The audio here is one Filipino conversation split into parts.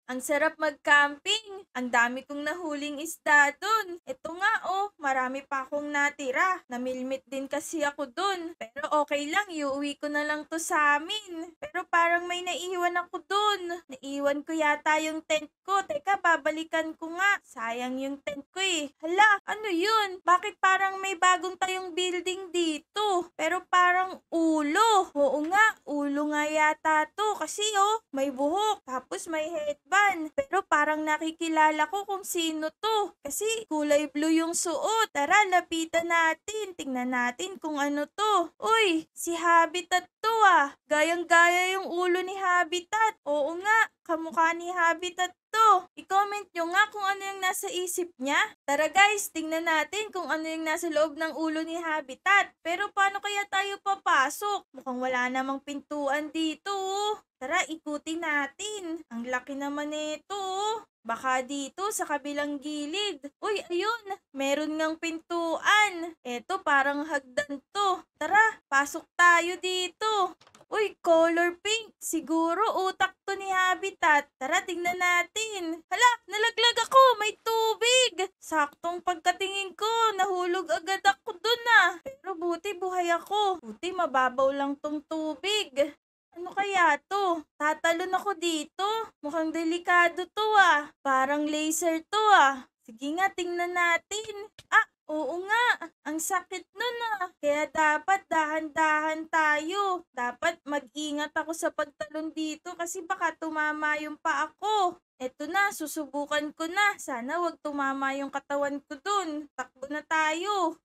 Ang sarap mag-camping. Ang dami kong nahuling isda dun. Ito nga oh, marami pa akong natira. Namilmit din kasi ako dun. Pero okay lang, iuwi ko na lang to sa amin. Pero parang may naiwan ako dun. Naiwan ko yata yung tent ko. Teka, babalikan ko nga. Sayang yung tent ko eh. Hala, ano yun? Bakit parang may bagong tayong building dito? Pero parang ulo. Oo nga, ulo nga yata to. Kasi oh, may buhok. Tapos may headband. Pero parang nakikilala ko kung sino to. Kasi kulay blue yung suot. Tara, lapitan natin. Tingnan natin kung ano to. Uy, si Habitat to ah. Gayang-gaya yung ulo ni Habitat. Oo nga, kamukha ni Habitat to. I-comment nyo nga kung ano yung nasa isip niya. Tara guys, tingnan natin kung ano yung nasa loob ng ulo ni Habitat. Pero paano kaya tayo papasok? Mukhang wala namang pintuan dito. Tara, ikutin natin. Ang laki naman nito. Baka dito sa kabilang gilid. Uy, ayun. Meron ngang pintuan. Eto, parang hagdan to. Tara, pasok tayo dito. Uy, color pink. Siguro utak to ni Habitat. Tara, tingnan natin. Hala, nalaglag ako. May tubig. Saktong pagkatingin ko, nahulog agad ako dun ah. Pero buti buhay ako. Buti mababaw lang tong tubig. Ano kaya to? Tatalon ako dito. Mukhang delikado to ah. Parang laser to ah. Sige nga, tingnan natin. Ah, oo nga. Ang sakit nun ah. Kaya dapat dahan-dahan tayo. Dapat mag-ingat ako sa pagtalon dito kasi baka tumama yung paa ko. Eto na, susubukan ko na. Sana wag tumama yung katawan ko dun. Takbo na tayo.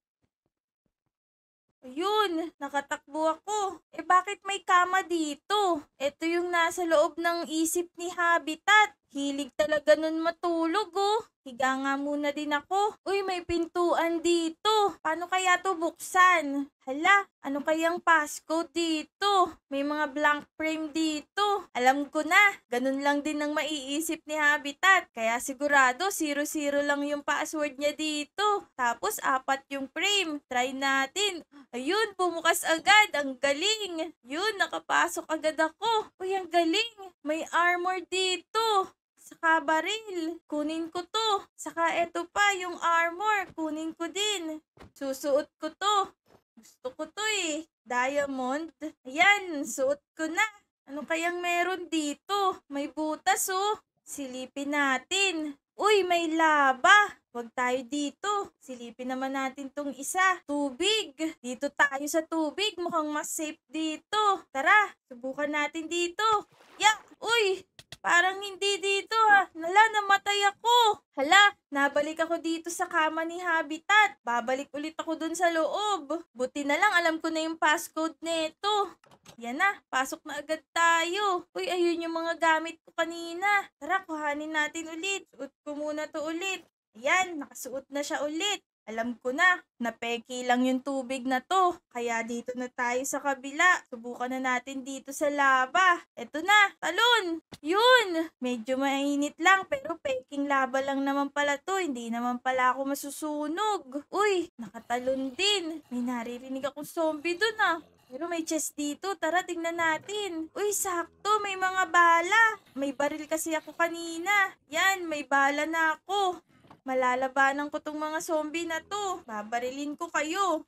Ayun, nakatakbo ako. Eh bakit may kama dito? Ito yung nasa loob ng isip ni Habitat. Hilig talaga nun matulog oh. Higa nga muna din ako. Uy, may pintuan dito. Paano kaya to buksan? Hala, ano kayang passcode dito? May mga blank frame dito. Alam ko na, ganun lang din ang maiisip ni Habitat. Kaya sigurado 00 lang yung password niya dito. Tapos 4 yung frame. Try natin. Ayun, bumukas agad. Ang galing. Yun, nakapasok agad ako. Uy, ang galing. May armor dito. Saka baril. Kunin ko to. Saka eto pa, yung armor. Kunin ko din. Susuot ko to. Gusto ko to eh. Diamond. Ayan, suot ko na. Ano kayang meron dito? May butas oh. Silipin natin. Uy, may laba. Huwag tayo dito. Silipin naman natin tong isa. Tubig. Dito tayo sa tubig. Mukhang mas safe dito. Tara, subukan natin dito. Ya! Uy! Parang hindi dito ha. Hala, namatay ako. Hala, nabalik ako dito sa kama ni Habitat. Babalik ulit ako dun sa loob. Buti na lang alam ko na yung passcode nito. Yan na, pasok na agad tayo. Uy, ayun yung mga gamit ko kanina. Tara, kuhanin natin ulit. Suot ko muna to ulit. Ayan, nakasuot na siya ulit. Alam ko na peke lang yung tubig na to. Kaya dito na tayo sa kabila. Subukan na natin dito sa lava. Eto na, talon! Yun! Medyo mainit lang pero peking lava lang naman pala to. Hindi naman pala ako masusunog. Uy, nakatalon din. May naririnig akong zombie dun ah. Pero may chest dito. Tara, tingnan natin. Uy, sakto. May mga bala. May baril kasi ako kanina. Yan, may bala na ako. Malalabanan ko tong mga zombie na to. Babarilin ko kayo.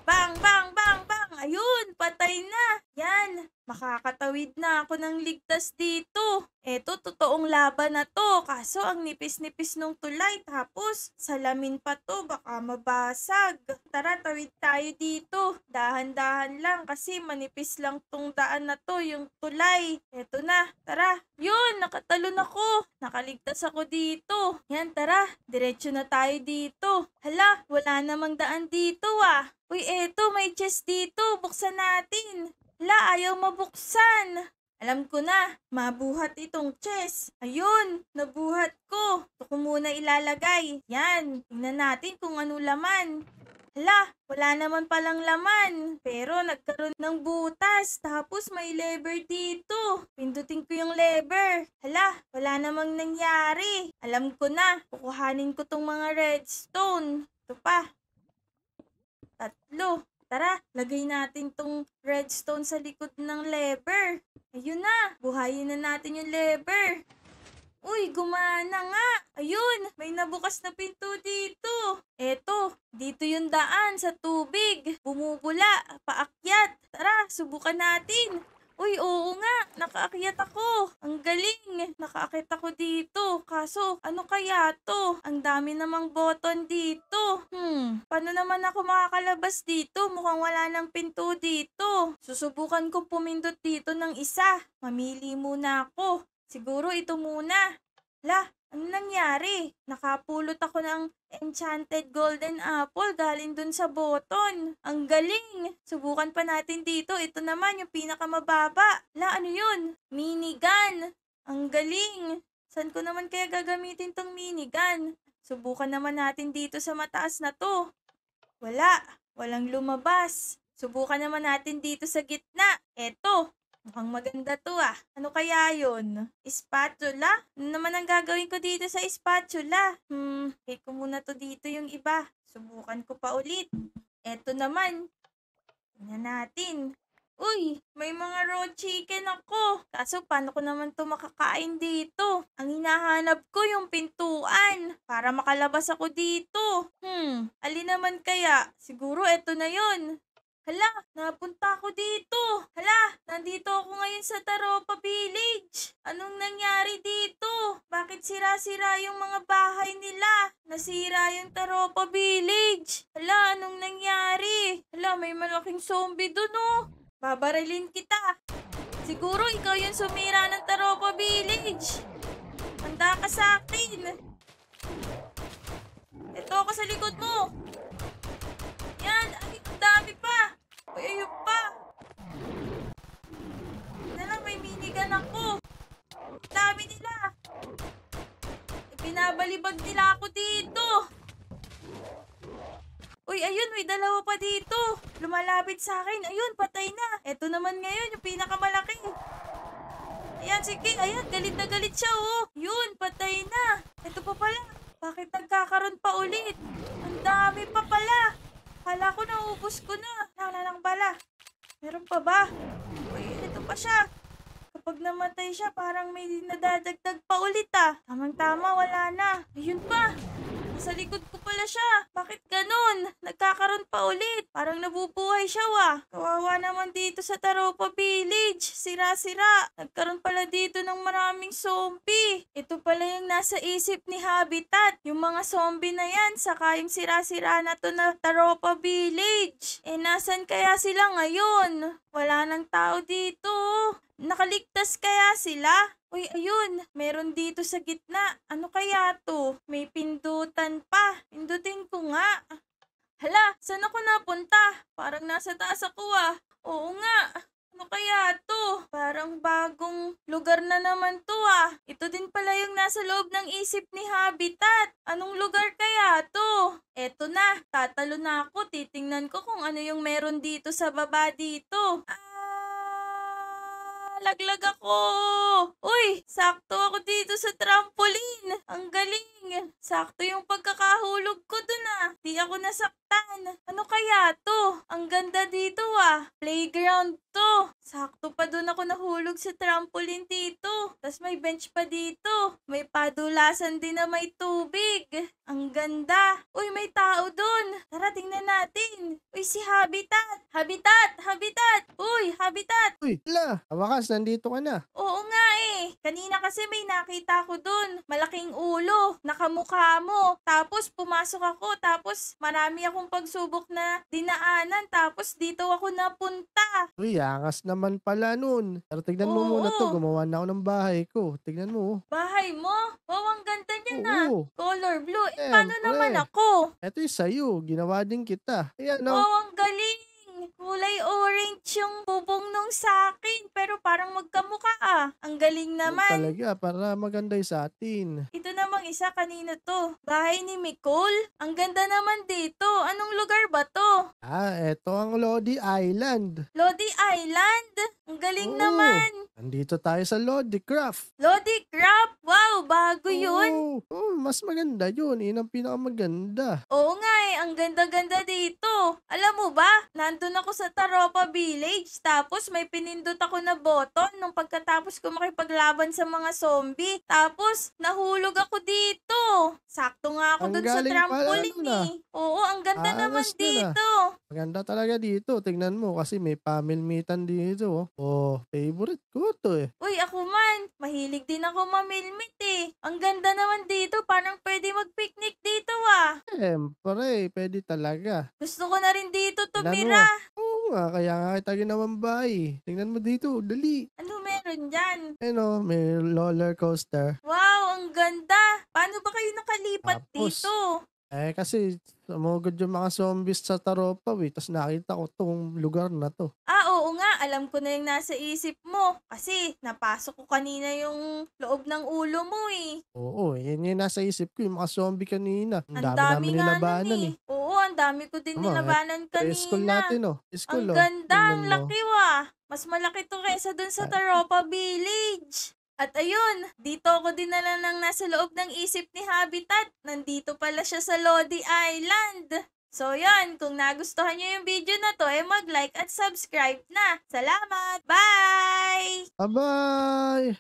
Bang, bang, bang, bang. Ayun, patay na. Yan, makakatawid na ako ng ligtas dito. Eto, totoong laban na to. Kaso ang nipis-nipis nung tulay. Tapos, salamin pa to. Baka mabasag. Tara, tawid tayo dito. Dahan-dahan lang kasi manipis lang tong daan na to. Yung tulay. Eto na. Tara. Yun, nakatalon ako. Nakaligtas ako dito. Yan, tara. Diretso na tayo dito. Hala, wala namang daan dito ah. Uy, eto, may chest dito. Buksan natin. Hala, ayaw mabuksan. Alam ko na, mabuhat itong chest. Ayun, nabuhat ko. Ito ko muna ilalagay. Yan, tingnan natin kung ano laman. Hala, wala naman palang laman. Pero nagkaroon ng butas. Tapos may lever dito. Pindutin ko yung lever. Hala, wala namang nangyari. Alam ko na, kukuhanin ko tong mga redstone. Ito pa. 3. Tara, lagay natin tong redstone sa likod ng lever. Ayun na, buhayin na natin yung lever. Uy, gumana nga. Ayun, may nabukas na pinto dito. Eto, dito yung daan sa tubig. Bumubula, paakyat. Tara, subukan natin. Uy, oo nga, nakaakyat ako. Ang galing, nakaakyat ako dito. Kaso, ano kaya to? Ang dami namang button dito. Paano naman ako makakalabas dito? Mukhang wala nang pinto dito. Susubukan ko pumindot dito ng isa. Mamili muna ako. Siguro ito muna. Lah, ano nangyari? Nakapulot ako ng enchanted golden apple galing dun sa button. Ang galing! Subukan pa natin dito. Ito naman yung pinakamababa. La, ano yun? Minigun. Ang galing! Saan ko naman kaya gagamitin tong minigun? Subukan naman natin dito sa mataas na to. Wala. Walang lumabas. Subukan naman natin dito sa gitna. Eto. Mukhang maganda to ah. Ano kaya yun? Spatula? Ano naman ang gagawin ko dito sa spatula? Hate ko muna to dito yung iba. Subukan ko pa ulit. Eto naman. Tingnan natin. Uy, may mga raw chicken ako. Kaso paano ko naman to makakain dito? Ang hinahanap ko yung pintuan para makalabas ako dito. Alin naman kaya? Siguro eto na yun. Hala, napunta ako dito. Hala, nandito ako ngayon sa Taropa Village. Anong nangyari dito? Bakit sira-sira yung mga bahay nila? Nasira yung Taropa Village. Hala, anong nangyari? Hala, may malaking zombie dun oh. Babarilin kita. Siguro ikaw yung sumira ng Taropa Village. Handa ka sa akin. Ito ako sa likod mo. Yan, ay, ang dami pa. Uy, ayun pa. Nalang, may minigun ako. Dami nila. Binabalibag nila ako dito. Uy, ayun, may dalawa pa dito. Lumalapit sa akin. Ayun, patay na. Ito naman ngayon, yung pinakamalaki. Ayan, sige. Ayan, galit na galit siya, oh. Yun, patay na. Ito pa pala. Bakit nagkakaroon pa ulit? Ang dami pa pala. Kala ko naubos ko na. Wala lang bala. Meron pa ba? Uy, ito pa siya. Kapag namatay siya, parang may nadadagdag pa ulit ah. Tamang-tama, wala na. Ayun pa. Sa likod ko pala siya. Bakit ganun? Nagkakaroon pa ulit. Parang nabubuhay siya wa. Kawawa naman dito sa Taropa Village. Sira-sira. Nagkaroon pala dito ng maraming zombie. Ito pala yung nasa isip ni Habitat. Yung mga zombie na yan. Saka yung sira-sira na to na Taropa Village. Eh nasan kaya sila ngayon? Wala nang tao dito. Nakaligtas kaya sila? Uy, ayun. Meron dito sa gitna. Ano kaya to? May pindutan pa. Pindutin ko nga. Hala, saan ako napunta? Parang nasa taas ako ah. Oo nga. Ano kaya to? Parang bagong lugar na naman to ah. Ito din pala yung nasa loob ng isip ni Habitat. Anong lugar kaya to? Eto na. Tatalo na ako. Titingnan ko kung ano yung meron dito sa baba dito. Laglag ako. Uy, sakto ako dito sa trampoline. Ang galing. Sakto yung pagkakahulog ko dun ah. Di ako nasaktan. Ano kaya to? Ang ganda dito ah. Playground to. Sakto pa dun ako nahulog sa trampoline dito. Tas may bench pa dito. May padulasan din na may tubig. Ang ganda. Uy, may tao dun. Tara, tingnan natin. Uy, si Habitat. Habitat! Habitat! Uy, Habitat! Uy, hala, wakas, nandito ka na. Oo nga eh. Kanina kasi may nakita ko dun. Malaking ulo. Nakamukha mo. Tapos pumasok ako. Tapos marami akong pagsubok na dinaanan. Tapos dito ako napunta. Uy, angas naman pala nun. Pero tignan mo muna to, Oo. gumawa na ako ng bahay ko. Tignan mo. Bahay mo? Wow, ang ganda niyan na. Oo, Color blue. Eh, paano naman siyempre. ako? Eto yung sa'yo, ginawa din kita. Ayan no. Wow, ang galing. galing. Kulay orange yung bubong nung sakin, pero parang magkamukha ah. Ang galing Ganun naman. talaga, para maganda yung sa atin. Ito namang isa, kanino to? Bahay ni Nicole? Ang ganda naman dito. Anong lugar ba to? Eto ang Lodi Island. Lodi Island? Ang galing Oo. naman. Nandito tayo sa Lodi Craft. Lodi Crab? Wow, bago yun. Mas maganda yun. Yun ang pinakamaganda. Oo nga ang ganda-ganda dito. Alam mo ba, nandun ako sa Taropa Village, tapos may pinindot ako na button nung pagkatapos ko makipaglaban sa mga zombie. Tapos, nahulog ako dito. Sakto nga ako Ang dun sa galing pala trampoline nun, ah. Oo, ang ganda naman Angas nun, ah. dito. Maganda talaga dito. Tingnan mo kasi may family meetan dito. Favorite ko to eh. Uy, ako man, mahilig din ako mamilmit eh. Ang ganda naman dito, parang pwede mag-picnic dito ah. Siyempre, pwede talaga. Gusto ko na rin dito Tingnan mo. tumira. Oo nga, kaya nga kita ginawambay. Tingnan mo dito, dali. Ano meron dyan? May roller coaster. Wow, ang ganda! Paano ba kayo nakalipat Tapos, dito? Kasi sumugod yung mga zombies sa Taropa, Tapos nakita ko tong lugar na to. Oo nga, alam ko na yung nasa isip mo. Kasi napasok ko kanina yung loob ng ulo mo eh. Oo, yan yung nasa isip ko, yung mga zombie kanina. Ang Ang dami dami namin nga nun nilabanan eh. Oo, ang dami ko din Tama, nilabanan Sa school kanina. natin, School, Ang ganda, ang Tingnan mo. laki wah. Mas malaki to kaysa dun sa Taropa Village. At ayun, dito ako dinala ng nasa loob ng isip ni Habitat. Nandito pala siya sa Lodi Island. So yan, kung nagustuhan nyo yung video na to, mag-like at subscribe na. Salamat! Bye! Bye-bye!